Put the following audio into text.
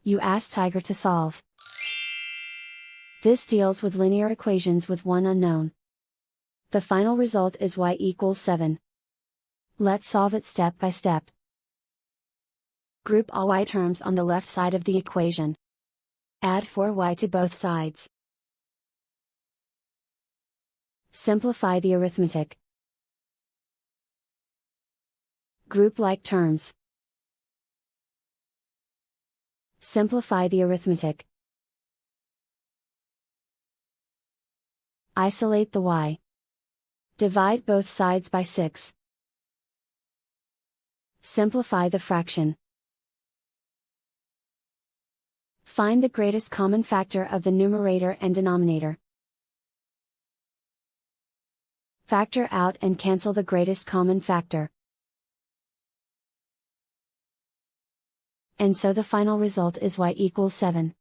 You ask Tiger to solve. This deals with linear equations with one unknown. The final result is y equals 7. Let's solve it step by step. Group all y terms on the left side of the equation. Add 4y to both sides. Simplify the arithmetic. Group like terms. Simplify the arithmetic. Isolate the y. Divide both sides by 6. Simplify the fraction. Find the greatest common factor of the numerator and denominator. Factor out and cancel the greatest common factor. And so the final result is y equals 7.